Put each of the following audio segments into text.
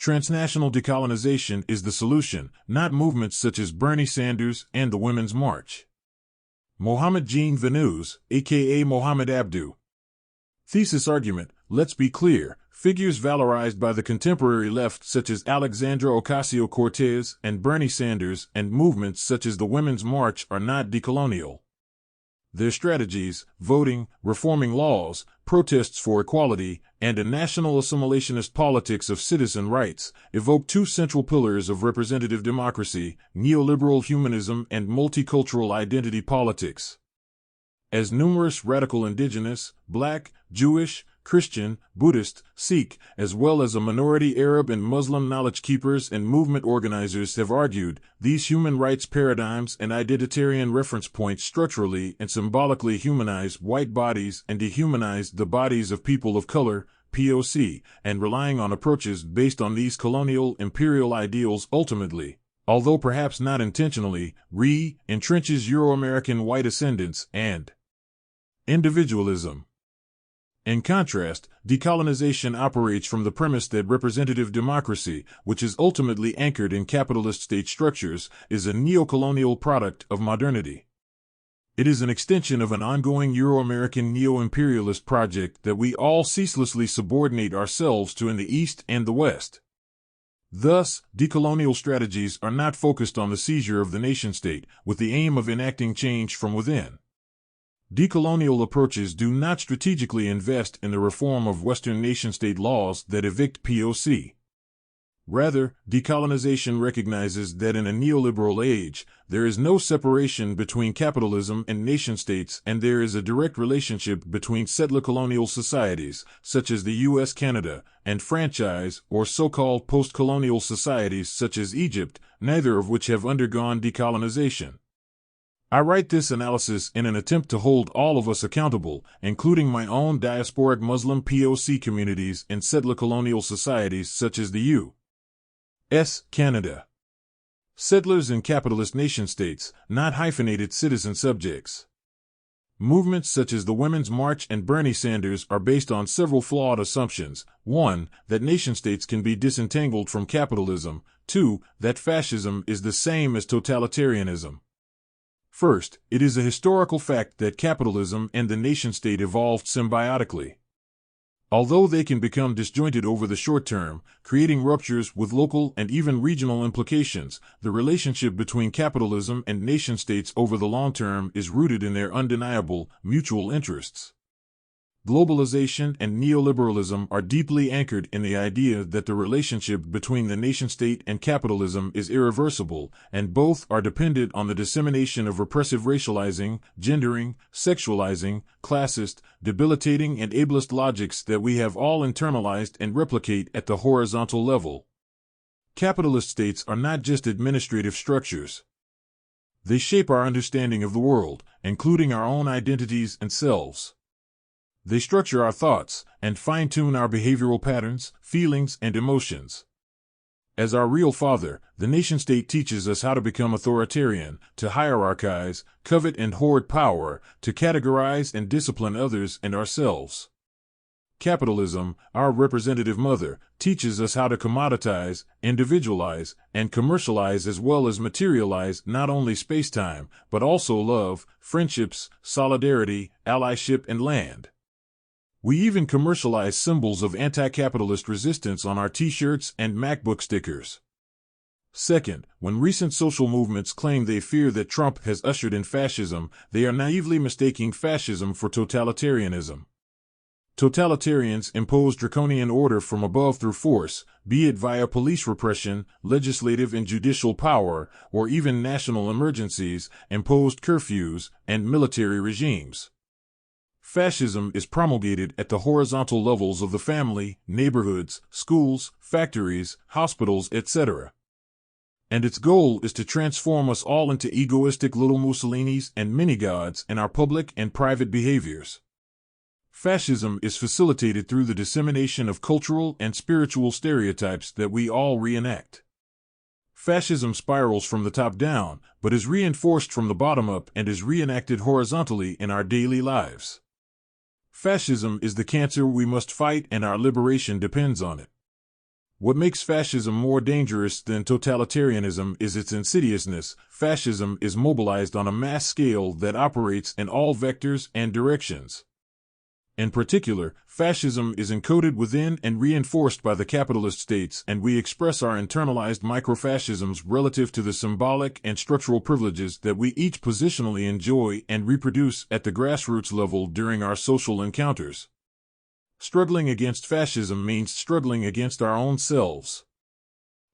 Transnational decolonization is the solution, not movements such as Bernie Sanders and the Women's March. Mohamed Veneuse, aka Mohamed Abdou. Thesis-Argument. Let's be clear, figures valorized by the contemporary left such as Alexandra Ocasio Cortez and Bernie Sanders and movements such as the Women's March are not decolonial. Their strategies, voting, reforming laws, protests for equality, and a national assimilationist politics of citizen rights, evoke two central pillars of representative democracy, neoliberal humanism and multicultural identity politics. As numerous radical Indigenous, Black, Jewish, Christian, Buddhist, Sikh, as well as a minority Arab and Muslim knowledge keepers and movement organizers have argued, these human rights paradigms and identitarian reference points structurally and symbolically humanize white bodies and dehumanize the bodies of people of color, POC, and relying on approaches based on these colonial, imperial ideals ultimately, although perhaps not intentionally, entrenches Euro-American white ascendance and individualism. In contrast, decolonization operates from the premise that representative democracy, which is ultimately anchored in capitalist state structures, is a neocolonial product of modernity. It is an extension of an ongoing Euro-American neo-imperialist project that we all ceaselessly subordinate ourselves to in the East and the West. Thus, decolonial strategies are not focused on the seizure of the nation-state, with the aim of enacting change from within. Decolonial approaches do not strategically invest in the reform of Western nation-state laws that evict POC. Rather, decolonization recognizes that in a neoliberal age, there is no separation between capitalism and nation-states and there is a direct relationship between settler colonial societies, such as the U.S., Canada, and franchise or so-called post-colonial societies such as Egypt, neither of which have undergone decolonization. I write this analysis in an attempt to hold all of us accountable, including my own diasporic Muslim POC communities in settler colonial societies such as the U.S., Canada. Settlers in capitalist nation-states, not hyphenated citizen subjects. Movements such as the Women's March and Bernie Sanders are based on several flawed assumptions. 1. That nation-states can be disentangled from capitalism. 2. That fascism is the same as totalitarianism. First, it is a historical fact that capitalism and the nation-state evolved symbiotically. Although they can become disjointed over the short term, creating ruptures with local and even regional implications, the relationship between capitalism and nation-states over the long term is rooted in their undeniable, mutual interests. Globalization and neoliberalism are deeply anchored in the idea that the relationship between the nation-state and capitalism is irreversible, and both are dependent on the dissemination of repressive racializing, gendering, sexualizing, classist, debilitating and ableist logics that we have all internalized and replicate at the horizontal level. Capitalist states are not just administrative structures. They shape our understanding of the world, including our own identities and selves. They structure our thoughts and fine-tune our behavioral patterns, feelings, and emotions. As our real father, the nation-state teaches us how to become authoritarian, to hierarchize, covet and hoard power, to categorize and discipline others and ourselves. Capitalism, our representative mother, teaches us how to commoditize, individualize, and commercialize as well as materialize not only space-time, but also love, friendships, solidarity, allyship, and land. We even commercialize symbols of anti-capitalist resistance on our t-shirts and MacBook stickers. Second, when recent social movements claim they fear that Trump has ushered in fascism, they are naively mistaking fascism for totalitarianism. Totalitarians impose draconian order from above through force, be it via police repression, legislative and judicial power, or even national emergencies, imposed curfews, and military regimes. Fascism is promulgated at the horizontal levels of the family, neighborhoods, schools, factories, hospitals, etc. And its goal is to transform us all into egoistic little Mussolinis and mini-gods in our public and private behaviors. Fascism is facilitated through the dissemination of cultural and spiritual stereotypes that we all reenact. Fascism spirals from the top down, but is reinforced from the bottom up and is reenacted horizontally in our daily lives. Fascism is the cancer we must fight and our liberation depends on it. What makes fascism more dangerous than totalitarianism is its insidiousness. Fascism is mobilized on a mass scale that operates in all vectors and directions. In particular, fascism is encoded within and reinforced by the capitalist states, and we express our internalized microfascisms relative to the symbolic and structural privileges that we each positionally enjoy and reproduce at the grassroots level during our social encounters. Struggling against fascism means struggling against our own selves.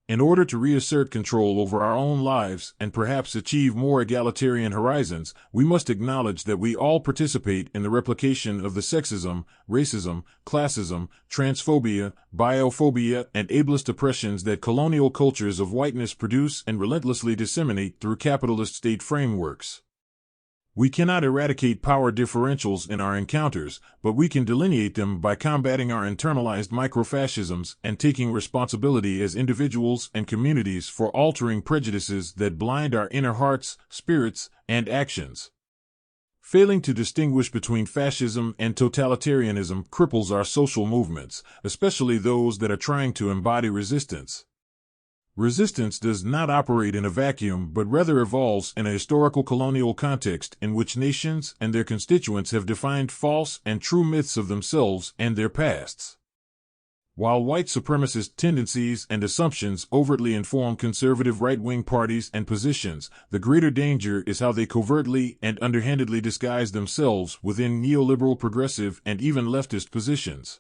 In order to reassert control over our own lives and perhaps achieve more egalitarian horizons, we must acknowledge that we all participate in the replication of the sexism, racism, classism, transphobia, biophobia, and ableist oppressions that colonial cultures of whiteness produce and relentlessly disseminate through capitalist state frameworks. We cannot eradicate power differentials in our encounters, but we can delineate them by combating our internalized microfascisms and taking responsibility as individuals and communities for altering prejudices that blind our inner hearts, spirits, and actions. Failing to distinguish between fascism and totalitarianism cripples our social movements, especially those that are trying to embody resistance. Resistance does not operate in a vacuum but rather evolves in a historical colonial context in which nations and their constituents have defined false and true myths of themselves and their pasts. While white supremacist tendencies and assumptions overtly inform conservative right-wing parties and positions, the greater danger is how they covertly and underhandedly disguise themselves within neoliberal progressive and even leftist positions.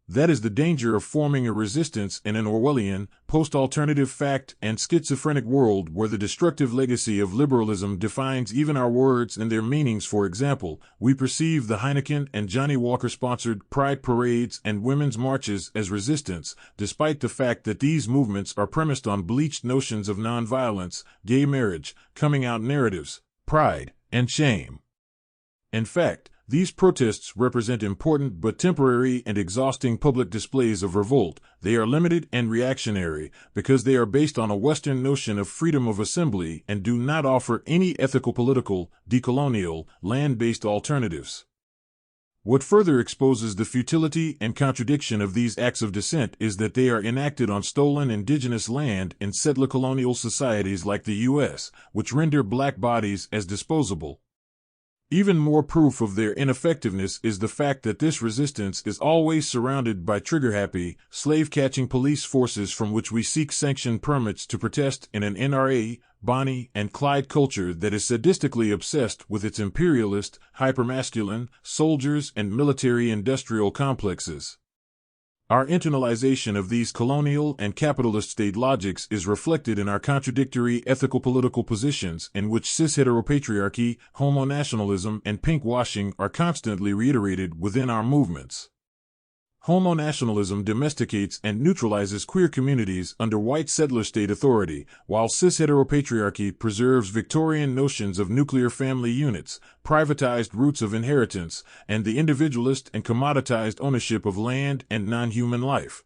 That is the danger of forming a resistance in an Orwellian, post-alternative fact and schizophrenic world where the destructive legacy of liberalism defines even our words and their meanings. For example, we perceive the Heineken and Johnny Walker-sponsored pride parades and women's marches as resistance, despite the fact that these movements are premised on bleached notions of nonviolence, gay marriage, coming-out narratives, pride, and shame. In fact, these protests represent important but temporary and exhausting public displays of revolt. They are limited and reactionary because they are based on a Western notion of freedom of assembly and do not offer any ethical, political, decolonial, land-based alternatives. What further exposes the futility and contradiction of these acts of dissent is that they are enacted on stolen indigenous land in settler colonial societies like the U.S., which render black bodies as disposable. Even more proof of their ineffectiveness is the fact that this resistance is always surrounded by trigger-happy, slave-catching police forces from which we seek sanctioned permits to protest in an NRA, Bonnie, and Clyde culture that is sadistically obsessed with its imperialist, hypermasculine, soldiers and military-industrial complexes. Our internalization of these colonial and capitalist state logics is reflected in our contradictory ethical political positions in which cis-heteropatriarchy, homo-nationalism, and pink-washing are constantly reiterated within our movements. Homo-nationalism domesticates and neutralizes queer communities under white settler state authority, while cis-heteropatriarchy preserves Victorian notions of nuclear family units, privatized roots of inheritance, and the individualist and commoditized ownership of land and non-human life.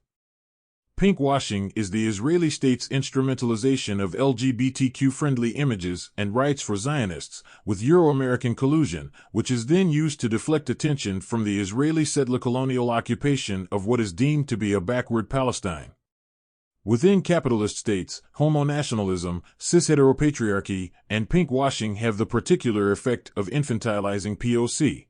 Pinkwashing is the Israeli state's instrumentalization of LGBTQ-friendly images and rights for Zionists, with Euro-American collusion, which is then used to deflect attention from the Israeli settler colonial occupation of what is deemed to be a backward Palestine. Within capitalist states, homo-nationalism, cis-heteropatriarchy, and pinkwashing have the particular effect of infantilizing POC.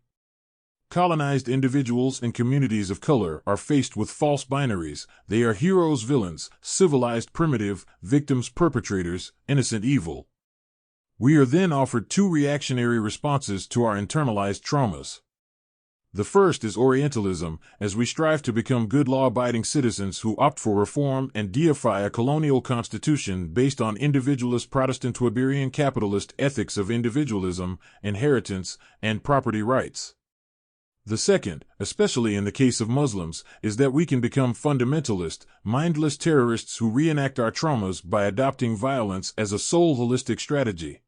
Colonized individuals and communities of color are faced with false binaries. They are heroes, villains, civilized primitive, victims, perpetrators, innocent evil. We are then offered two reactionary responses to our internalized traumas. The first is Orientalism, as we strive to become good law-abiding citizens who opt for reform and deify a colonial constitution based on individualist Protestant Weberian capitalist ethics of individualism, inheritance, and property rights. The second, especially in the case of Muslims, is that we can become fundamentalist, mindless terrorists who reenact our traumas by adopting violence as a sole holistic strategy.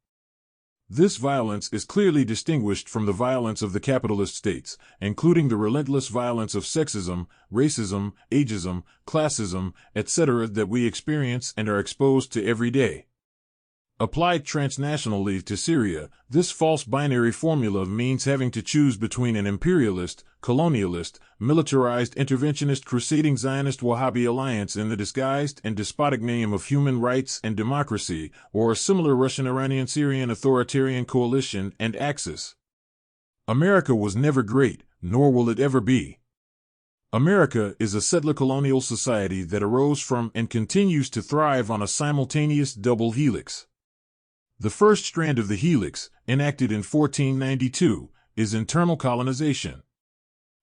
This violence is clearly distinguished from the violence of the capitalist states, including the relentless violence of sexism, racism, ageism, classism, etc. that we experience and are exposed to every day. Applied transnationally to Syria, this false binary formula means having to choose between an imperialist, colonialist, militarized interventionist crusading Zionist Wahhabi alliance in the disguised and despotic name of human rights and democracy, or a similar Russian-Iranian-Syrian authoritarian coalition and axis. America was never great, nor will it ever be. America is a settler colonial society that arose from and continues to thrive on a simultaneous double helix. The first strand of the helix, enacted in 1492, is internal colonization.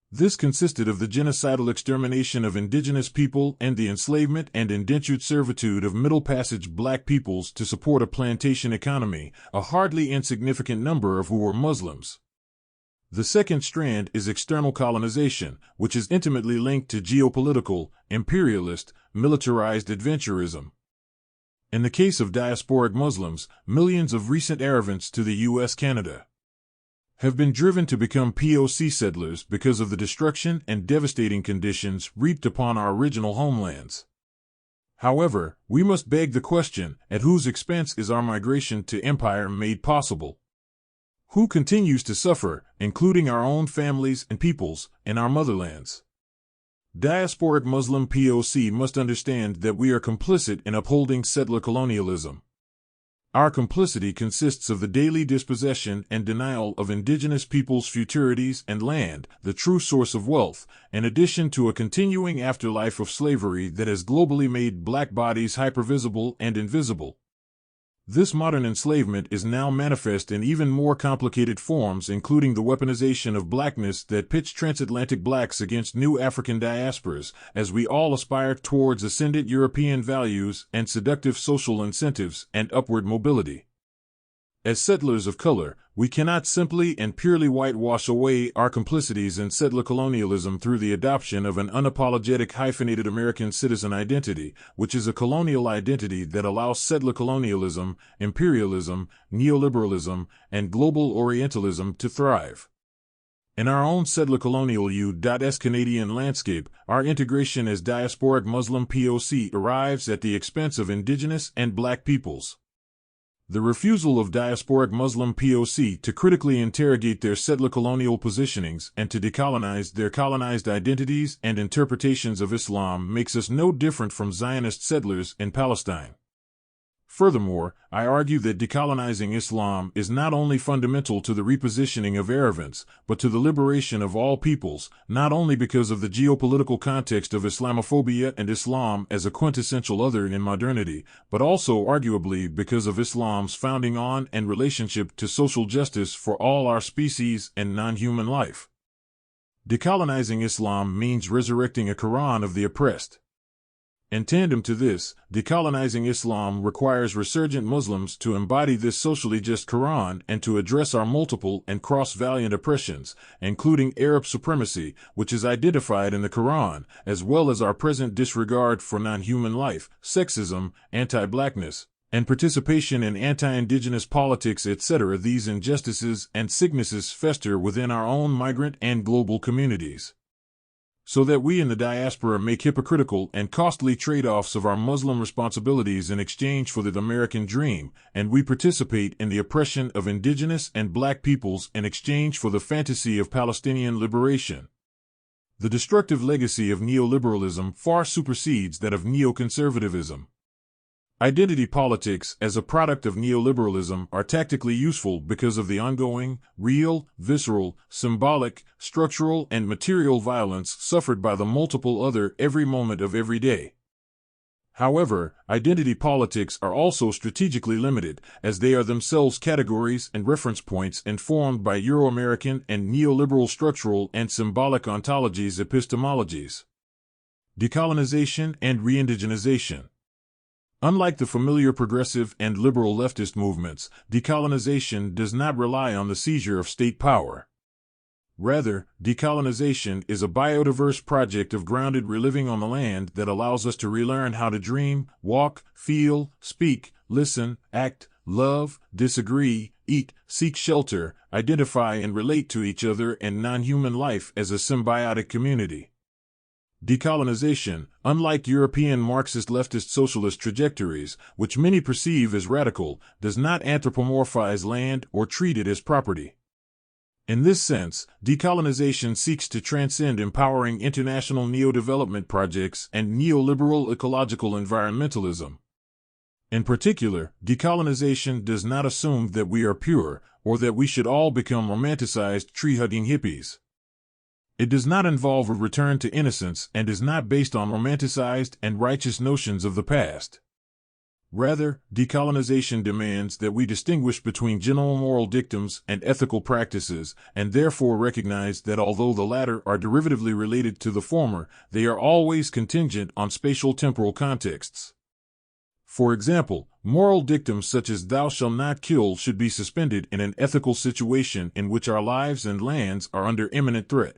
This consisted of the genocidal extermination of indigenous people and the enslavement and indentured servitude of Middle Passage black peoples to support a plantation economy, a hardly insignificant number of who were Muslims. The second strand is external colonization, which is intimately linked to geopolitical, imperialist, militarized adventurism. In the case of diasporic Muslims, millions of recent arrivants to the U.S.-Canada have been driven to become POC settlers because of the destruction and devastating conditions reaped upon our original homelands. However, we must beg the question, at whose expense is our migration to empire made possible? Who continues to suffer, including our own families and peoples, in our motherlands? Diasporic Muslim POC must understand that we are complicit in upholding settler colonialism. Our complicity consists of the daily dispossession and denial of indigenous peoples' futurities and land, the true source of wealth, in addition to a continuing afterlife of slavery that has globally made black bodies hypervisible and invisible. This modern enslavement is now manifest in even more complicated forms, including the weaponization of blackness that pits transatlantic blacks against new African diasporas, as we all aspire towards ascendant European values and seductive social incentives and upward mobility. As settlers of color, we cannot simply and purely whitewash away our complicities in settler colonialism through the adoption of an unapologetic hyphenated American citizen identity, which is a colonial identity that allows settler colonialism, imperialism, neoliberalism, and global Orientalism to thrive. In our own settler colonial U.S. Canadian landscape, our integration as diasporic Muslim POC arrives at the expense of indigenous and black peoples. The refusal of diasporic Muslim POC to critically interrogate their settler colonial positionings and to decolonize their colonized identities and interpretations of Islam makes us no different from Zionist settlers in Palestine. Furthermore, I argue that decolonizing Islam is not only fundamental to the repositioning of Arabs, but to the liberation of all peoples, not only because of the geopolitical context of Islamophobia and Islam as a quintessential other in modernity, but also arguably because of Islam's founding on and relationship to social justice for all our species and non-human life. Decolonizing Islam means resurrecting a Quran of the oppressed. In tandem to this, decolonizing Islam requires resurgent Muslims to embody this socially just Quran and to address our multiple and cross-valiant oppressions, including Arab supremacy, which is identified in the Quran, as well as our present disregard for non-human life, sexism, anti-blackness, and participation in anti-indigenous politics, etc. These injustices and sicknesses fester within our own migrant and global communities, so that we in the diaspora make hypocritical and costly trade-offs of our Muslim responsibilities in exchange for the American dream, and we participate in the oppression of indigenous and black peoples in exchange for the fantasy of Palestinian liberation. The destructive legacy of neoliberalism far supersedes that of neoconservatism. Identity politics, as a product of neoliberalism, are tactically useful because of the ongoing, real, visceral, symbolic, structural, and material violence suffered by the multiple other every moment of every day. However, identity politics are also strategically limited, as they are themselves categories and reference points informed by Euro-American and neoliberal structural and symbolic ontologies epistemologies. Decolonization and re-indigenization. Unlike the familiar progressive and liberal leftist movements, decolonization does not rely on the seizure of state power. Rather, decolonization is a biodiverse project of grounded reliving on the land that allows us to relearn how to dream, walk, feel, speak, listen, act, love, disagree, eat, seek shelter, identify and relate to each other and non-human life as a symbiotic community. Decolonization, unlike European Marxist leftist socialist trajectories, which many perceive as radical, does not anthropomorphize land or treat it as property. In this sense, decolonization seeks to transcend empowering international neo-development projects and neoliberal ecological environmentalism. In particular, decolonization does not assume that we are pure, or that we should all become romanticized tree-hugging hippies. It does not involve a return to innocence and is not based on romanticized and righteous notions of the past. Rather, decolonization demands that we distinguish between general moral dictums and ethical practices, and therefore recognize that although the latter are derivatively related to the former, they are always contingent on spatial-temporal contexts. For example, moral dictums such as "thou shalt not kill" should be suspended in an ethical situation in which our lives and lands are under imminent threat.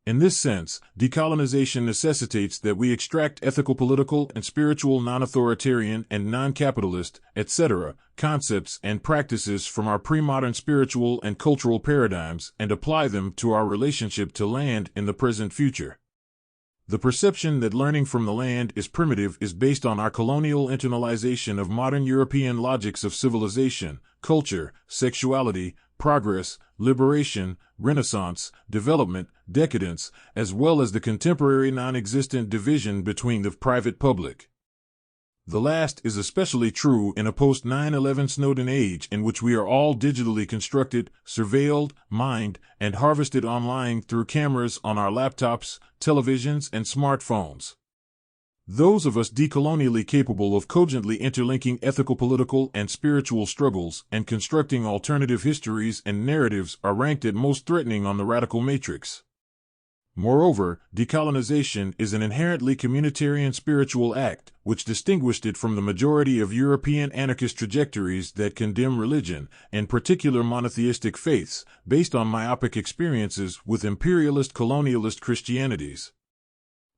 In this sense, decolonization necessitates that we extract ethical, political, and spiritual non-authoritarian and non-capitalist, etc., concepts and practices from our pre-modern spiritual and cultural paradigms and apply them to our relationship to land in the present future. The perception that learning from the land is primitive is based on our colonial internalization of modern European logics of civilization, culture, sexuality, progress, liberation, renaissance, development, decadence, as well as the contemporary non-existent division between the private-public. The last is especially true in a post-9/11 Snowden age in which we are all digitally constructed, surveilled, mined, and harvested online through cameras on our laptops, televisions, and smartphones. Those of us decolonially capable of cogently interlinking ethical, political, and spiritual struggles and constructing alternative histories and narratives are ranked at most threatening on the radical matrix. Moreover, decolonization is an inherently communitarian spiritual act, which distinguished it from the majority of European anarchist trajectories that condemn religion, in particular monotheistic faiths, based on myopic experiences with imperialist colonialist Christianities.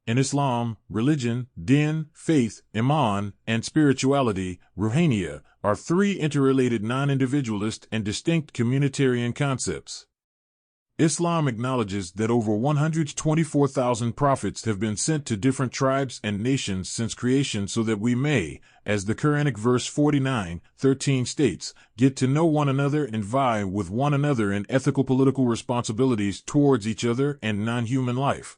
In Islam, religion, din, faith, iman, and spirituality, ruhaniya, are three interrelated non-individualist and distinct communitarian concepts. Islam acknowledges that over 124,000 prophets have been sent to different tribes and nations since creation so that we may, as the Quranic verse 49:13 states, get to know one another and vie with one another in ethical political responsibilities towards each other and non-human life.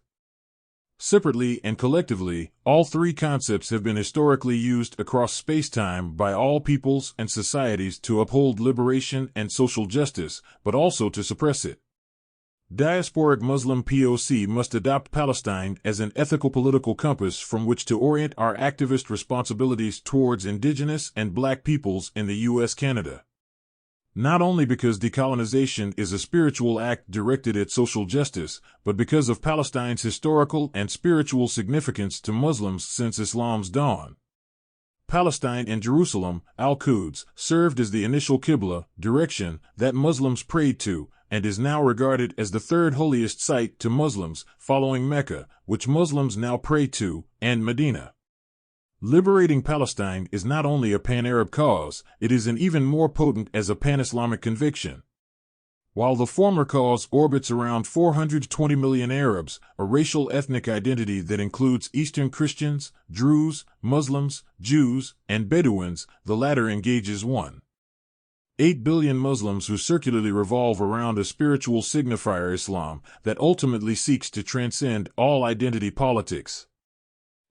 Separately and collectively, all three concepts have been historically used across space-time by all peoples and societies to uphold liberation and social justice, but also to suppress it. Diasporic Muslim POC must adopt Palestine as an ethical political compass from which to orient our activist responsibilities towards indigenous and black peoples in the U.S.-Canada. Not only because decolonization is a spiritual act directed at social justice, but because of Palestine's historical and spiritual significance to Muslims since Islam's dawn. Palestine and Jerusalem, Al-Quds, served as the initial Qibla, direction, that Muslims prayed to, and is now regarded as the third holiest site to Muslims, following Mecca, which Muslims now pray to, and Medina. Liberating Palestine is not only a pan-Arab cause, it is an even more potent as a pan-Islamic conviction. While the former cause orbits around 420 million Arabs, a racial ethnic identity that includes Eastern Christians, Druze, Muslims, Jews, and Bedouins, the latter engages 1.8 billion Muslims who circularly revolve around a spiritual signifier Islam that ultimately seeks to transcend all identity politics.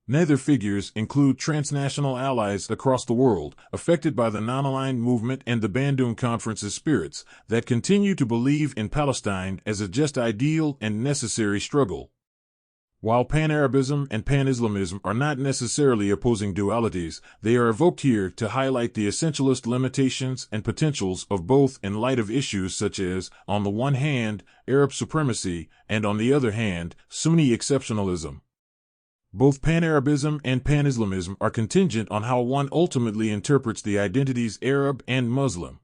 Neither figures include transnational allies across the world, affected by the non-aligned movement and the Bandung Conference's spirits, that continue to believe in Palestine as a just ideal and necessary struggle. While Pan-Arabism and Pan-Islamism are not necessarily opposing dualities, they are evoked here to highlight the essentialist limitations and potentials of both in light of issues such as, on the one hand, Arab supremacy, and on the other hand, Sunni exceptionalism. Both Pan-Arabism and Pan-Islamism are contingent on how one ultimately interprets the identities Arab and Muslim.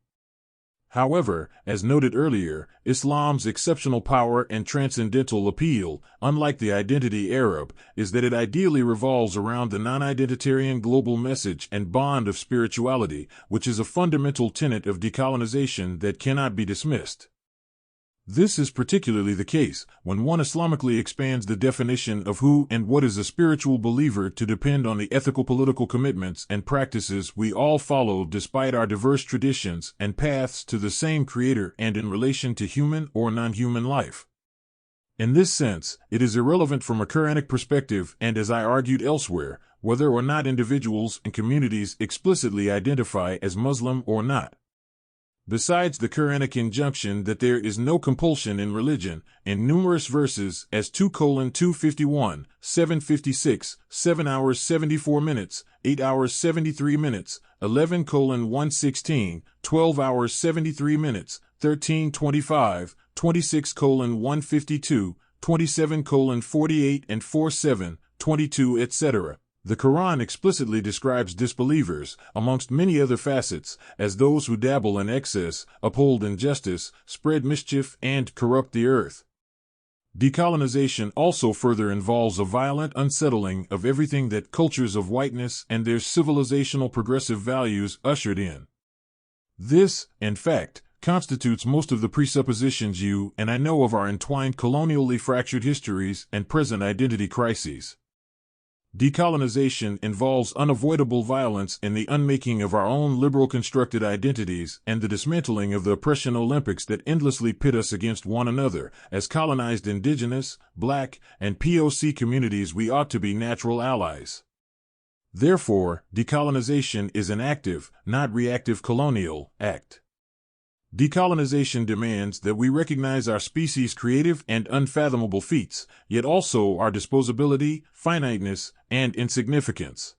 However, as noted earlier, Islam's exceptional power and transcendental appeal, unlike the identity Arab, is that it ideally revolves around the non-identitarian global message and bond of spirituality, which is a fundamental tenet of decolonization that cannot be dismissed. This is particularly the case when one Islamically expands the definition of who and what is a spiritual believer to depend on the ethical political commitments and practices we all follow despite our diverse traditions and paths to the same Creator and in relation to human or non-human life. In this sense, it is irrelevant from a Quranic perspective, and as I argued elsewhere, whether or not individuals and communities explicitly identify as Muslim or not. Besides the Quranic injunction that there is no compulsion in religion, in numerous verses as 2:251, 7:56, 7 hours 74 minutes, 8 hours 73 minutes, 11:116, 12 hours 73 minutes, 13:25, 26:152, 27:48 and 47, 22, etc. The Quran explicitly describes disbelievers, amongst many other facets, as those who dabble in excess, uphold injustice, spread mischief, and corrupt the earth. Decolonization also further involves a violent unsettling of everything that cultures of whiteness and their civilizational progressive values ushered in. This, in fact, constitutes most of the presuppositions you and I know of our entwined colonially fractured histories and present identity crises. Decolonization involves unavoidable violence in the unmaking of our own liberal constructed identities and the dismantling of the oppression Olympics that endlessly pit us against one another. As colonized Indigenous, Black, and POC communities, we ought to be natural allies. Therefore, decolonization is an active, not reactive colonial act. Decolonization demands that we recognize our species' creative and unfathomable feats, yet also our disposability, finiteness, and insignificance.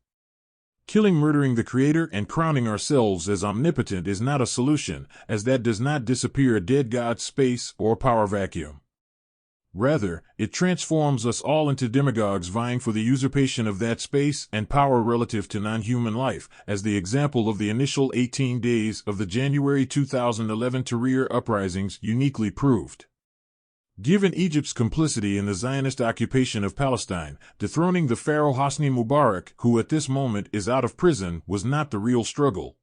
Killing, murdering the Creator, and crowning ourselves as omnipotent is not a solution, as that does not disappear a dead God's space or power vacuum. Rather, it transforms us all into demagogues vying for the usurpation of that space and power relative to non-human life, as the example of the initial 18 days of the January 2011 Tahrir uprisings uniquely proved. Given Egypt's complicity in the Zionist occupation of Palestine, dethroning the pharaoh Hosni Mubarak, who at this moment is out of prison, was not the real struggle.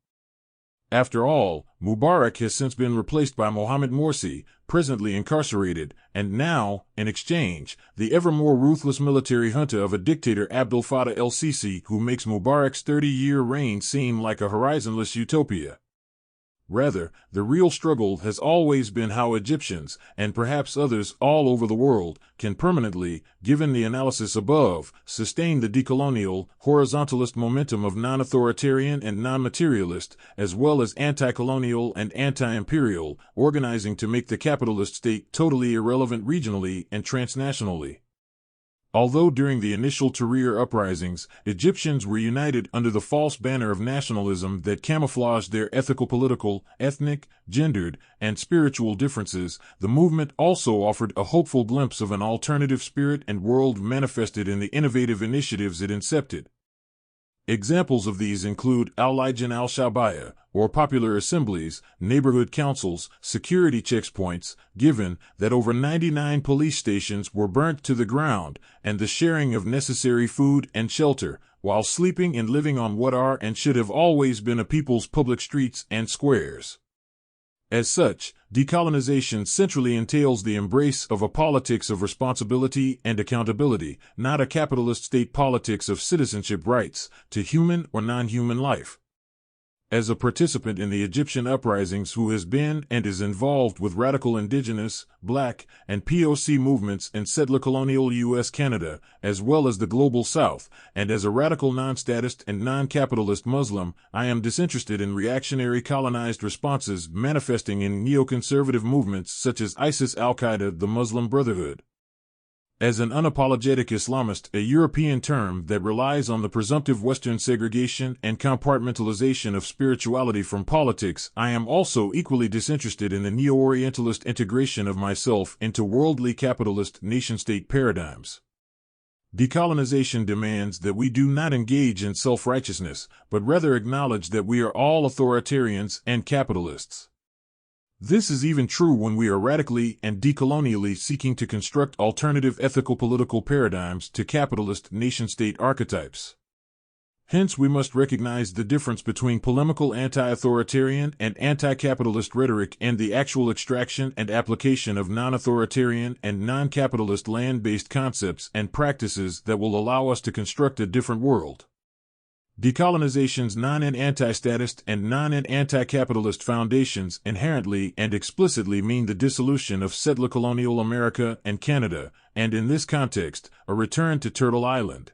After all, Mubarak has since been replaced by Mohamed Morsi, presently incarcerated, and now, in exchange, the ever more ruthless military junta of a dictator Abdel Fattah el-Sisi, who makes Mubarak's 30-year reign seem like a horizonless utopia. Rather, the real struggle has always been how Egyptians, and perhaps others all over the world, can permanently, given the analysis above, sustain the decolonial, horizontalist momentum of non-authoritarian and non-materialist, as well as anti-colonial and anti-imperial, organizing to make the capitalist state totally irrelevant regionally and transnationally. Although during the initial Tahrir uprisings, Egyptians were united under the false banner of nationalism that camouflaged their ethical, political, ethnic, gendered, and spiritual differences, the movement also offered a hopeful glimpse of an alternative spirit and world manifested in the innovative initiatives it incepted. Examples of these include Al-Lijin al-Shabaiyah, or popular assemblies, neighborhood councils, security checkpoints, given that over 99 police stations were burnt to the ground, and the sharing of necessary food and shelter, while sleeping and living on what are and should have always been a people's public streets and squares. As such, decolonization centrally entails the embrace of a politics of responsibility and accountability, not a capitalist state politics of citizenship rights to human or non-human life. As a participant in the Egyptian uprisings who has been and is involved with radical Indigenous, Black, and POC movements in settler colonial U.S. Canada, as well as the Global South, and as a radical non-statist and non-capitalist Muslim, I am disinterested in reactionary colonized responses manifesting in neoconservative movements such as ISIS, Al-Qaeda, the Muslim Brotherhood. As an unapologetic Islamist, a European term that relies on the presumptive Western segregation and compartmentalization of spirituality from politics, I am also equally disinterested in the neo-Orientalist integration of myself into worldly capitalist nation-state paradigms. Decolonization demands that we do not engage in self-righteousness, but rather acknowledge that we are all authoritarians and capitalists. This is even true when we are radically and decolonially seeking to construct alternative ethical political paradigms to capitalist nation-state archetypes. Hence, we must recognize the difference between polemical anti-authoritarian and anti-capitalist rhetoric and the actual extraction and application of non-authoritarian and non-capitalist land-based concepts and practices that will allow us to construct a different world. Decolonization's non- and anti-statist and non- and anti-capitalist foundations inherently and explicitly mean the dissolution of settler colonial America and Canada, and in this context, a return to Turtle Island.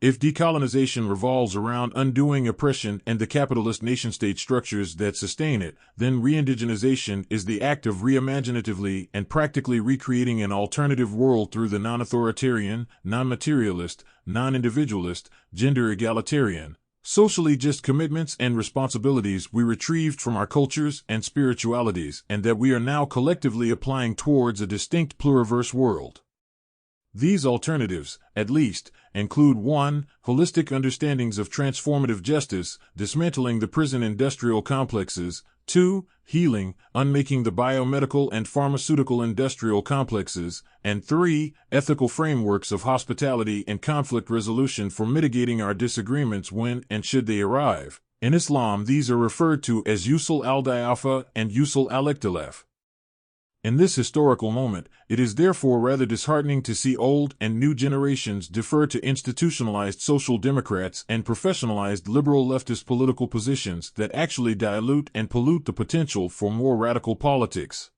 If decolonization revolves around undoing oppression and the capitalist nation-state structures that sustain it, then re-indigenization is the act of reimaginatively and practically recreating an alternative world through the non-authoritarian, non-materialist, non-individualist, gender egalitarian, socially just commitments and responsibilities we retrieved from our cultures and spiritualities and that we are now collectively applying towards a distinct pluriverse world. These alternatives, at least, include 1. Holistic understandings of transformative justice, dismantling the prison-industrial complexes, 2. Healing, unmaking the biomedical and pharmaceutical industrial complexes, and 3. Ethical frameworks of hospitality and conflict resolution for mitigating our disagreements when and should they arrive. In Islam, these are referred to as usul al-diafa and usul al-ikhtilaf. In this historical moment, it is therefore rather disheartening to see old and new generations defer to institutionalized social democrats and professionalized liberal leftist political positions that actually dilute and pollute the potential for more radical politics.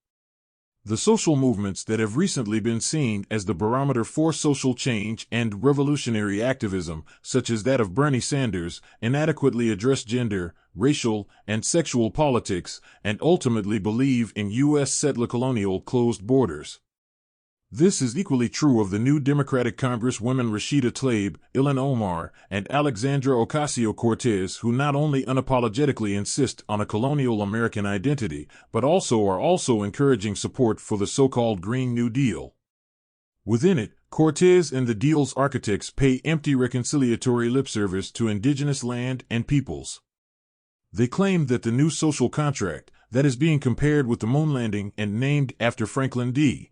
The social movements that have recently been seen as the barometer for social change and revolutionary activism, such as that of Bernie Sanders, inadequately address gender, racial, and sexual politics, and ultimately believe in U.S. settler colonial closed borders. This is equally true of the new Democratic Congresswomen Rashida Tlaib, Ilhan Omar, and Alexandra Ocasio-Cortez, who not only unapologetically insist on a colonial American identity, but are encouraging support for the so-called Green New Deal. Within it, Cortez and the deal's architects pay empty reconciliatory lip service to indigenous land and peoples. They claim that the new social contract, that is being compared with the moon landing and named after Franklin D.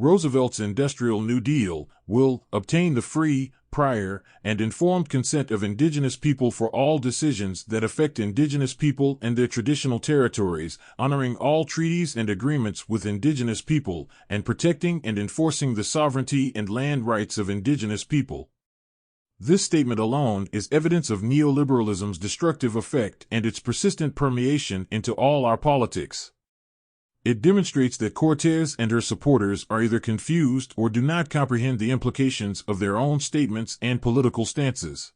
Roosevelt's Industrial New Deal, will obtain the free, prior, and informed consent of indigenous people for all decisions that affect indigenous people and their traditional territories, honoring all treaties and agreements with indigenous people, and protecting and enforcing the sovereignty and land rights of indigenous people. This statement alone is evidence of neoliberalism's destructive effect and its persistent permeation into all our politics. It demonstrates that Cortez and her supporters are either confused or do not comprehend the implications of their own statements and political stances.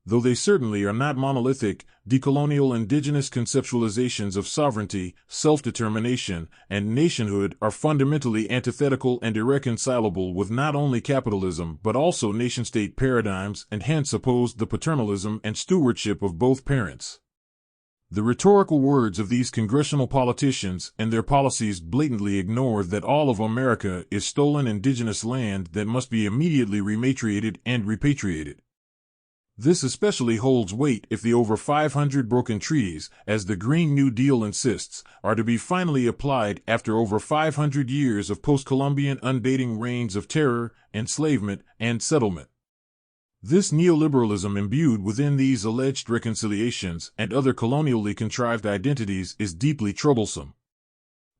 Though they certainly are not monolithic, decolonial indigenous conceptualizations of sovereignty, self-determination, and nationhood are fundamentally antithetical and irreconcilable with not only capitalism but also nation-state paradigms and hence oppose the paternalism and stewardship of both parents. The rhetorical words of these congressional politicians and their policies blatantly ignore that all of America is stolen indigenous land that must be immediately rematriated and repatriated. This especially holds weight if the over 500 broken treaties, as the Green New Deal insists, are to be finally applied after over 500 years of post-Columbian unbating reigns of terror, enslavement, and settlement. This neoliberalism imbued within these alleged reconciliations and other colonially contrived identities is deeply troublesome.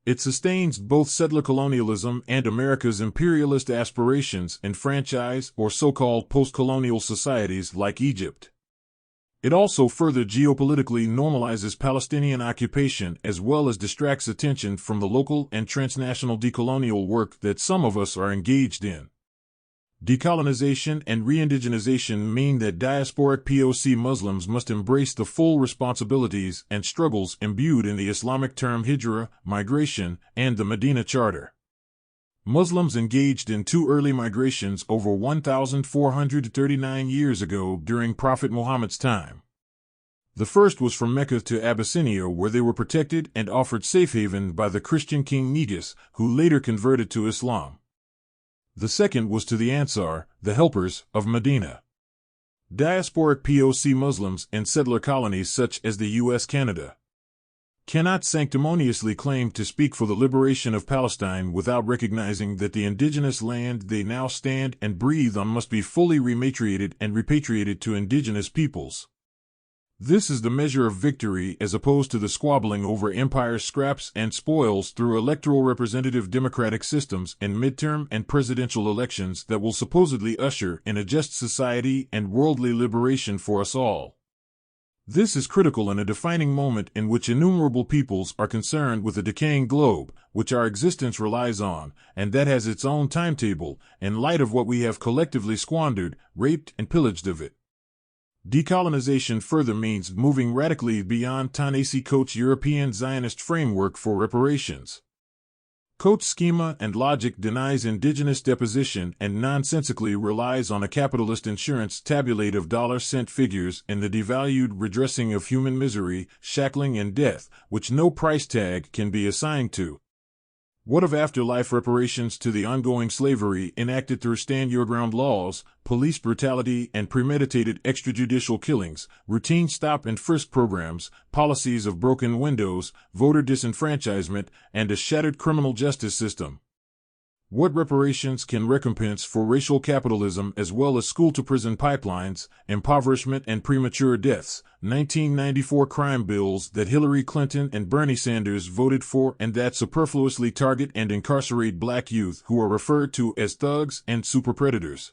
It sustains both settler colonialism and America's imperialist aspirations in franchise or so-called post-colonial societies like Egypt. It also further geopolitically normalizes Palestinian occupation as well as distracts attention from the local and transnational decolonial work that some of us are engaged in. Decolonization and re-indigenization mean that diasporic POC Muslims must embrace the full responsibilities and struggles imbued in the Islamic term hijra, migration, and the Medina Charter. Muslims engaged in two early migrations over 1,439 years ago during Prophet Muhammad's time. The first was from Mecca to Abyssinia, where they were protected and offered safe haven by the Christian king Negus, who later converted to Islam. The second was to the Ansar, the helpers, of Medina. Diasporic POC Muslims in settler colonies such as the U.S. Canada. cannot sanctimoniously claim to speak for the liberation of Palestine without recognizing that the indigenous land they now stand and breathe on must be fully rematriated and repatriated to indigenous peoples. This is the measure of victory as opposed to the squabbling over empire scraps and spoils through electoral representative democratic systems and midterm and presidential elections that will supposedly usher in a just society and worldly liberation for us all. This is critical in a defining moment in which innumerable peoples are concerned with a decaying globe, which our existence relies on, and that has its own timetable, in light of what we have collectively squandered, raped, and pillaged of it. Decolonization further means moving radically beyond Ta-Nehisi Coates' European Zionist framework for reparations. Coates' schema and logic denies indigenous deposition and nonsensically relies on a capitalist insurance tabulate of dollar-cent figures in the devalued redressing of human misery, shackling, and death, which no price tag can be assigned to. What of afterlife reparations to the ongoing slavery enacted through stand your ground laws, police brutality and premeditated extrajudicial killings, routine stop and frisk programs, policies of broken windows, voter disenfranchisement, and a shattered criminal justice system? What reparations can recompense for racial capitalism as well as school-to-prison pipelines, impoverishment and premature deaths, 1994 crime bills that Hillary Clinton and Bernie Sanders voted for and that superfluously target and incarcerate black youth who are referred to as thugs and superpredators?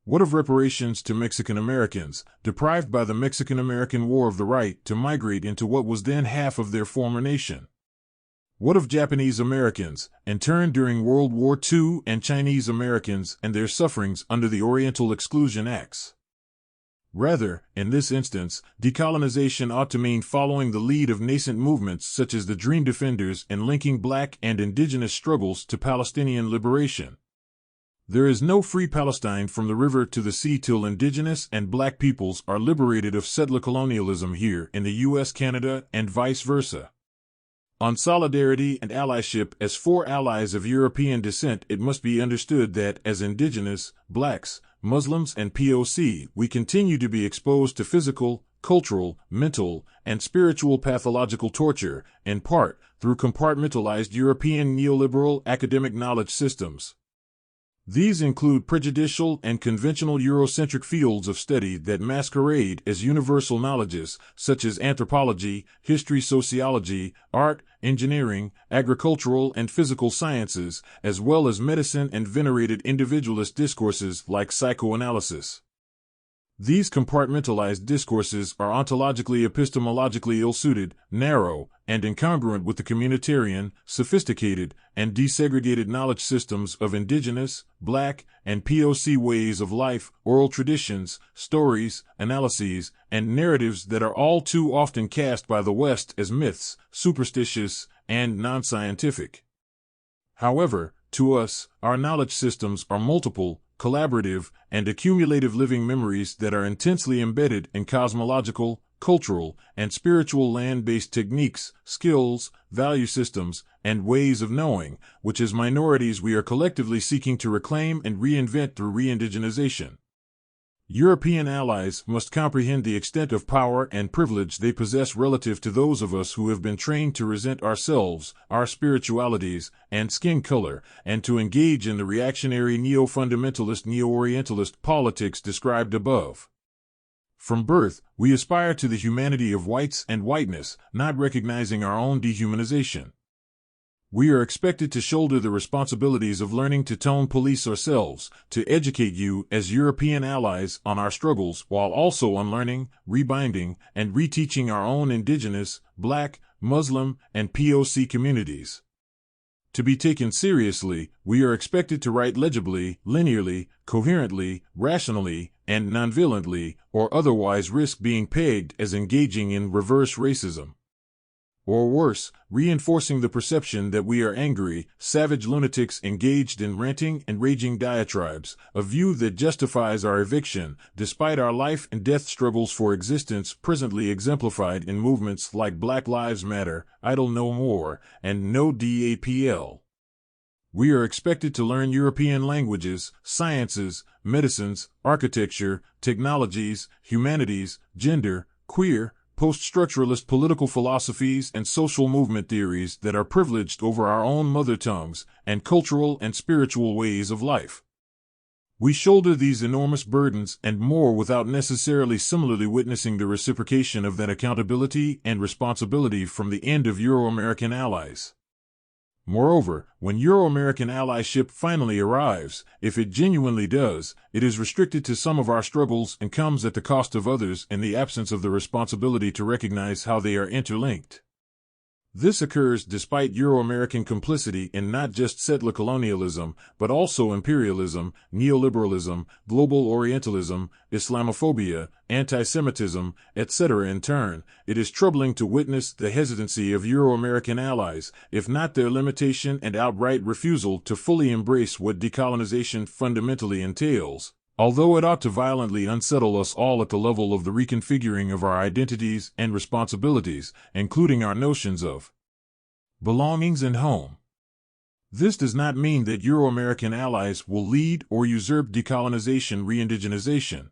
What of reparations to Mexican Americans, deprived by the Mexican-American War of the right to migrate into what was then half of their former nation? What of Japanese Americans, interned during World War II, and Chinese Americans and their sufferings under the Oriental Exclusion Acts? Rather, in this instance, decolonization ought to mean following the lead of nascent movements such as the Dream Defenders and linking black and indigenous struggles to Palestinian liberation. There is no free Palestine from the river to the sea till indigenous and black peoples are liberated of settler colonialism here in the U.S., Canada, and vice versa. On solidarity and allyship as four allies of European descent, it must be understood that, as indigenous, blacks, Muslims, and POC, we continue to be exposed to physical, cultural, mental, and spiritual pathological torture, in part, through compartmentalized European neoliberal academic knowledge systems. These include prejudicial and conventional Eurocentric fields of study that masquerade as universal knowledges, such as anthropology, history, sociology, art, engineering, agricultural and physical sciences, as well as medicine and venerated individualist discourses like psychoanalysis. These compartmentalized discourses are ontologically epistemologically ill-suited, narrow, and incongruent with the communitarian, sophisticated, and desegregated knowledge systems of indigenous, black, and POC ways of life, oral traditions, stories, analyses, and narratives that are all too often cast by the West as myths, superstitious, and non-scientific. However, to us, our knowledge systems are multiple, collaborative, and accumulative living memories that are intensely embedded in cosmological, cultural, and spiritual land-based techniques, skills, value systems, and ways of knowing, which as minorities we are collectively seeking to reclaim and reinvent through re-indigenization. European allies must comprehend the extent of power and privilege they possess relative to those of us who have been trained to resent ourselves, our spiritualities, and skin color, and to engage in the reactionary neo-fundamentalist neo-orientalist politics described above. From birth, we aspire to the humanity of whites and whiteness, not recognizing our own dehumanization. We are expected to shoulder the responsibilities of learning to tone police ourselves, to educate you as European allies on our struggles while also unlearning, rebinding, and reteaching our own indigenous, black, Muslim, and POC communities. To be taken seriously, we are expected to write legibly, linearly, coherently, rationally, and nonviolently, or otherwise risk being pegged as engaging in reverse racism. Or worse, reinforcing the perception that we are angry, savage lunatics engaged in ranting and raging diatribes, a view that justifies our eviction, despite our life and death struggles for existence presently exemplified in movements like Black Lives Matter, Idle No More, and No DAPL. We are expected to learn European languages, sciences, medicines, architecture, technologies, humanities, gender, queer, post-structuralist political philosophies and social movement theories that are privileged over our own mother tongues and cultural and spiritual ways of life. We shoulder these enormous burdens and more without necessarily similarly witnessing the reciprocation of that accountability and responsibility from the end of Euro-American allies. Moreover, when Euro-American allyship finally arrives, if it genuinely does, it is restricted to some of our struggles and comes at the cost of others in the absence of the responsibility to recognize how they are interlinked. This occurs despite Euro-American complicity in not just settler colonialism, but also imperialism, neoliberalism, global Orientalism, Islamophobia, anti-Semitism, etc. In turn, it is troubling to witness the hesitancy of Euro-American allies, if not their limitation and outright refusal to fully embrace what decolonization fundamentally entails, although it ought to violently unsettle us all at the level of the reconfiguring of our identities and responsibilities, including our notions of belongings and home. This does not mean that Euro-American allies will lead or usurp decolonization re-indigenization.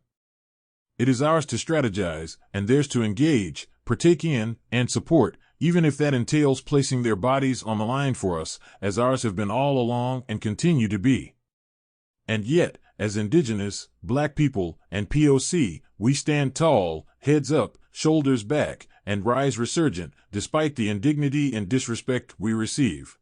It is ours to strategize, and theirs to engage, partake in, and support, even if that entails placing their bodies on the line for us, as ours have been all along and continue to be. And yet, as Indigenous, Black people, and POC, we stand tall, heads up, shoulders back, and rise resurgent, despite the indignity and disrespect we receive.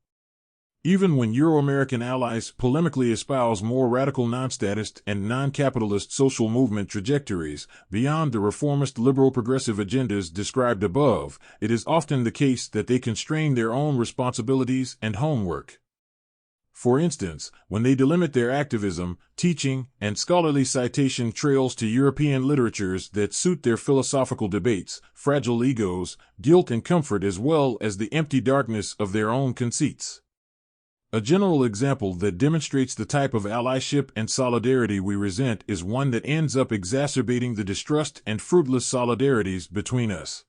Even when Euro-American allies polemically espouse more radical non-statist and non-capitalist social movement trajectories, beyond the reformist liberal-progressive agendas described above, it is often the case that they constrain their own responsibilities and homework. For instance, when they delimit their activism, teaching, and scholarly citation trails to European literatures that suit their philosophical debates, fragile egos, guilt and comfort, as well as the empty darkness of their own conceits. A general example that demonstrates the type of allyship and solidarity we resent is one that ends up exacerbating the distrust and fruitless solidarities between us.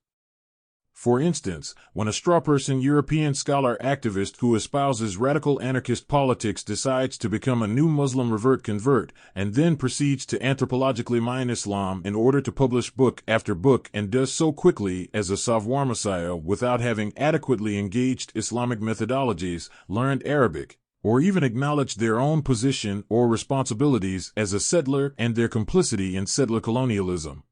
For instance, when a straw-person European scholar activist who espouses radical anarchist politics decides to become a new Muslim revert convert, and then proceeds to anthropologically mine Islam in order to publish book after book, and does so quickly as a savoir messiah without having adequately engaged Islamic methodologies, learned Arabic, or even acknowledged their own position or responsibilities as a settler and their complicity in settler colonialism.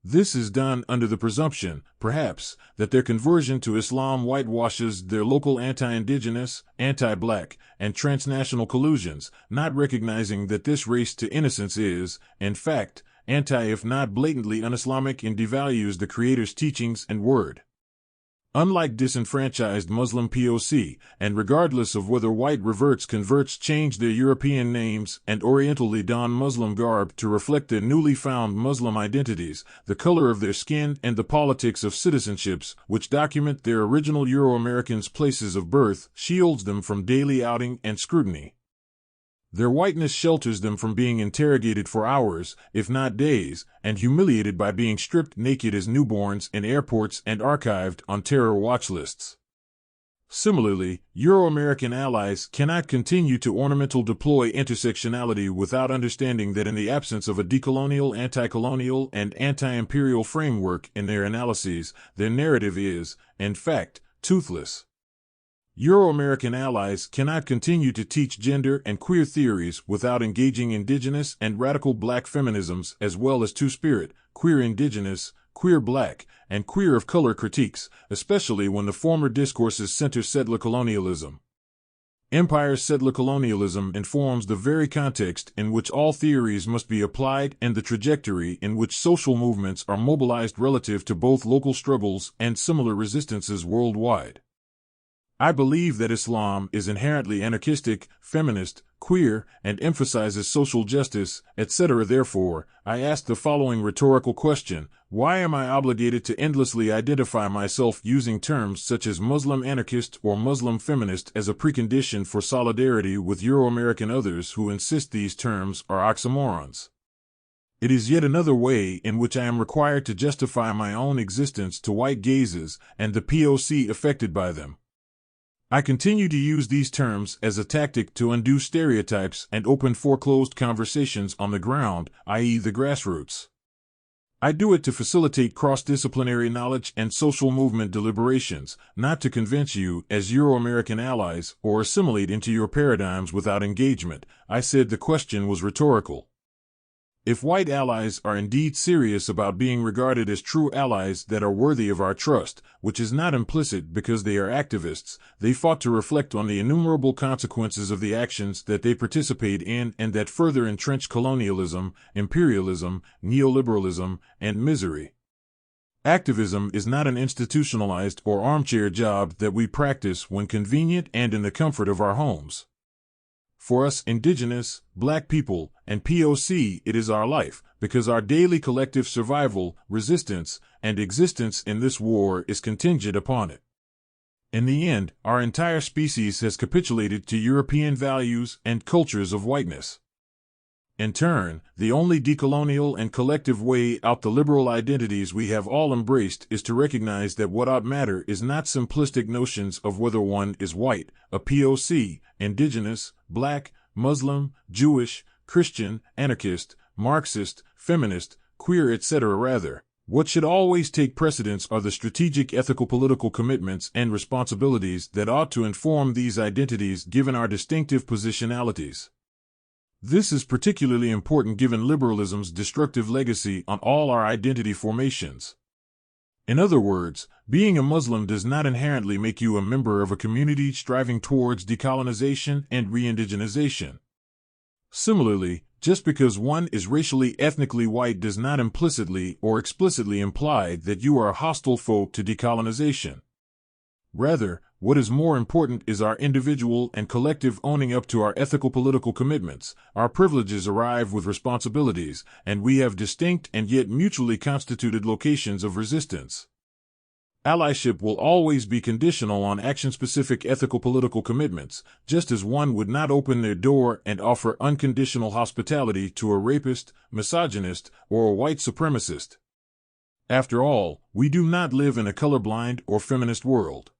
This is done under the presumption, perhaps, that their conversion to Islam whitewashes their local anti-Indigenous, anti-Black, and transnational collusions, not recognizing that this race to innocence is, in fact, anti if not blatantly un-Islamic, and devalues the Creator's teachings and word. Unlike disenfranchised Muslim POC, and regardless of whether white reverts converts change their European names and Orientally don Muslim garb to reflect their newly found Muslim identities, the color of their skin and the politics of citizenships, which document their original Euro-Americans' places of birth, shields them from daily outing and scrutiny. Their whiteness shelters them from being interrogated for hours, if not days, and humiliated by being stripped naked as newborns in airports and archived on terror watch lists. Similarly, Euro-American allies cannot continue to ornamental deploy intersectionality without understanding that in the absence of a decolonial, anti-colonial, and anti-imperial framework in their analyses, their narrative is, in fact, toothless. Euro-American allies cannot continue to teach gender and queer theories without engaging Indigenous and radical Black feminisms, as well as two-spirit, queer Indigenous, queer Black, and queer of color critiques, especially when the former discourses center settler colonialism. Empire settler colonialism informs the very context in which all theories must be applied and the trajectory in which social movements are mobilized relative to both local struggles and similar resistances worldwide. I believe that Islam is inherently anarchistic, feminist, queer, and emphasizes social justice, etc. Therefore, I ask the following rhetorical question: why am I obligated to endlessly identify myself using terms such as Muslim anarchist or Muslim feminist as a precondition for solidarity with Euro-American others who insist these terms are oxymorons? It is yet another way in which I am required to justify my own existence to white gazes and the POC affected by them. I continue to use these terms as a tactic to undo stereotypes and open foreclosed conversations on the ground, i.e. the grassroots. I do it to facilitate cross-disciplinary knowledge and social movement deliberations, not to convince you, as Euro-American allies, or assimilate into your paradigms without engagement. I said the question was rhetorical. If white allies are indeed serious about being regarded as true allies that are worthy of our trust, which is not implicit because they are activists, they fought to reflect on the innumerable consequences of the actions that they participate in and that further entrench colonialism, imperialism, neoliberalism, and misery. Activism is not an institutionalized or armchair job that we practice when convenient and in the comfort of our homes. For us Indigenous, Black people, and POC, it is our life, because our daily collective survival, resistance, and existence in this war is contingent upon it. In the end, our entire species has capitulated to European values and cultures of whiteness. In turn, the only decolonial and collective way out the liberal identities we have all embraced is to recognize that what ought matter is not simplistic notions of whether one is white, a POC, Indigenous, Black, Muslim, Jewish, Christian, anarchist, Marxist, feminist, queer, etc. Rather, what should always take precedence are the strategic ethical political commitments and responsibilities that ought to inform these identities given our distinctive positionalities. This is particularly important given liberalism's destructive legacy on all our identity formations. In other words, being a Muslim does not inherently make you a member of a community striving towards decolonization and re-indigenization. Similarly, just because one is racially ethnically white does not implicitly or explicitly imply that you are a hostile foe to decolonization. Rather, what is more important is our individual and collective owning up to our ethical political commitments. Our privileges arrive with responsibilities, and we have distinct and yet mutually constituted locations of resistance. Allyship will always be conditional on action-specific ethical political commitments, just as one would not open their door and offer unconditional hospitality to a rapist, misogynist, or a white supremacist. After all, we do not live in a colorblind or feminist world.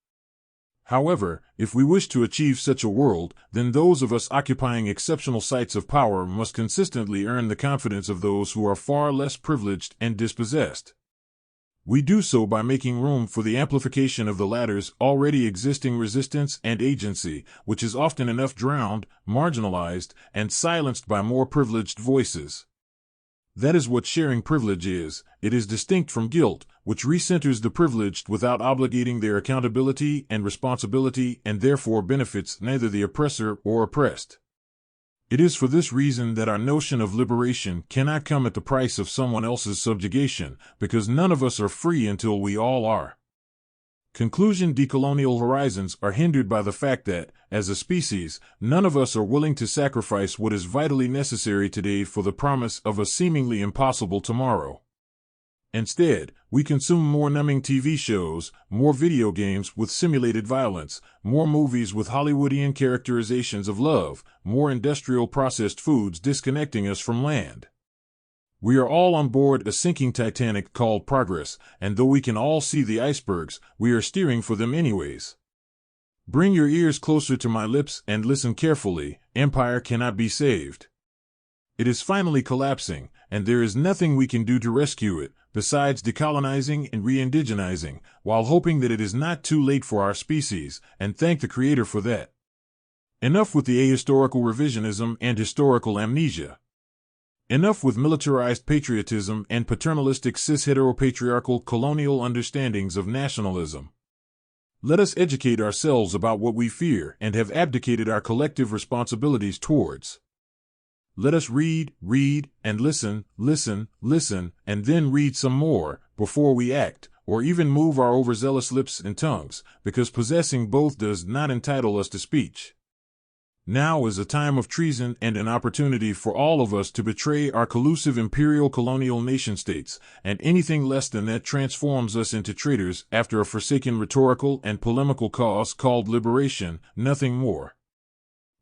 However, if we wish to achieve such a world, then those of us occupying exceptional sites of power must consistently earn the confidence of those who are far less privileged and dispossessed. We do so by making room for the amplification of the latter's already existing resistance and agency, which is often enough drowned, marginalized, and silenced by more privileged voices. That is what sharing privilege is. It is distinct from guilt, which recenters the privileged without obligating their accountability and responsibility and therefore benefits neither the oppressor or oppressed. It is for this reason that our notion of liberation cannot come at the price of someone else's subjugation, because none of us are free until we all are. Conclusion: decolonial horizons are hindered by the fact that, as a species, none of us are willing to sacrifice what is vitally necessary today for the promise of a seemingly impossible tomorrow. Instead, we consume more numbing TV shows, more video games with simulated violence, more movies with Hollywoodian characterizations of love, more industrial processed foods disconnecting us from land. We are all on board a sinking Titanic called progress, and though we can all see the icebergs, we are steering for them anyways. Bring your ears closer to my lips and listen carefully. Empire cannot be saved. It is finally collapsing, and there is nothing we can do to rescue it, besides decolonizing and re-indigenizing, while hoping that it is not too late for our species, and thank the Creator for that. Enough with the ahistorical revisionism and historical amnesia. Enough with militarized patriotism and paternalistic cis-heteropatriarchal colonial understandings of nationalism. Let us educate ourselves about what we fear and have abdicated our collective responsibilities towards. Let us read, and listen, and then read some more, before we act, or even move our overzealous lips and tongues, because possessing both does not entitle us to speech. Now is a time of treason and an opportunity for all of us to betray our collusive imperial colonial nation-states, and anything less than that transforms us into traitors after a forsaken rhetorical and polemical cause called liberation, nothing more.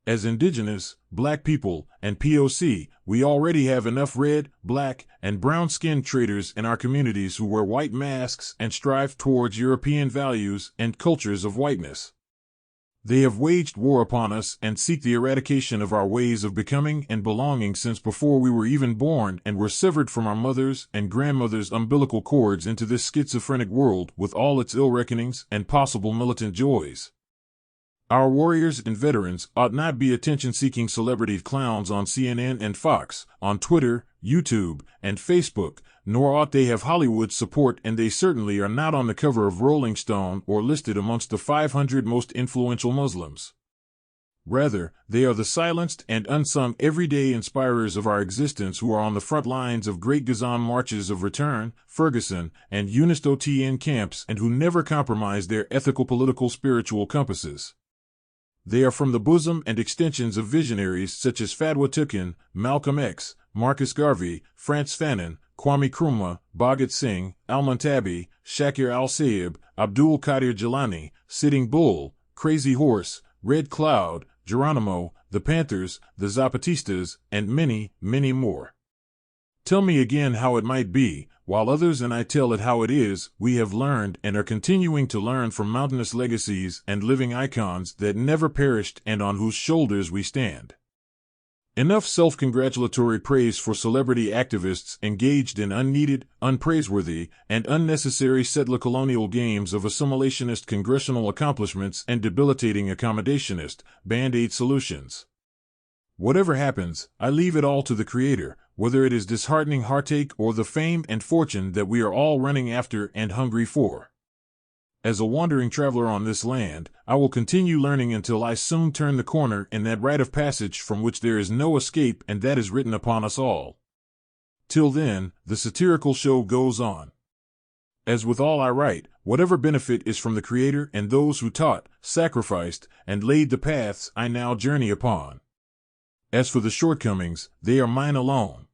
As Indigenous, Black people, and POC, we already have enough red, black, and brown-skinned traitors in our communities who wear white masks and strive towards European values and cultures of whiteness. They have waged war upon us and seek the eradication of our ways of becoming and belonging since before we were even born and were severed from our mothers' and grandmothers' umbilical cords into this schizophrenic world with all its ill reckonings and possible militant joys. Our warriors and veterans ought not be attention-seeking celebrity clowns on CNN and Fox, on Twitter, YouTube, and Facebook, nor ought they have Hollywood's support, and they certainly are not on the cover of Rolling Stone or listed amongst the 500 most influential Muslims. Rather, they are the silenced and unsung everyday inspirers of our existence who are on the front lines of Great Gazan marches of Return, Ferguson, and Unist-OTN camps and who never compromise their ethical, political, spiritual compasses. They are from the bosom and extensions of visionaries such as Fatwa Tukin, Malcolm X, Marcus Garvey, Frantz Fanon, Kwame Nkrumah, Bhagat Singh, Al-Muntabi, Shakir al-Sayeb, Abdul Qadir Jilani, Sitting Bull, Crazy Horse, Red Cloud, Geronimo, the Panthers, the Zapatistas, and many, many more. Tell me again how it might be, while others and I tell it how it is, we have learned and are continuing to learn from mountainous legacies and living icons that never perished and on whose shoulders we stand. Enough self-congratulatory praise for celebrity activists engaged in unneeded, unpraiseworthy, and unnecessary settler colonial games of assimilationist congressional accomplishments and debilitating accommodationist, Band-Aid solutions. Whatever happens, I leave it all to the Creator, whether it is disheartening heartache or the fame and fortune that we are all running after and hungry for. As a wandering traveler on this land, I will continue learning until I soon turn the corner in that rite of passage from which there is no escape and that is written upon us all. Till then, the satirical show goes on. As with all I write, whatever benefit is from the Creator and those who taught, sacrificed, and laid the paths I now journey upon. As for the shortcomings, they are mine alone.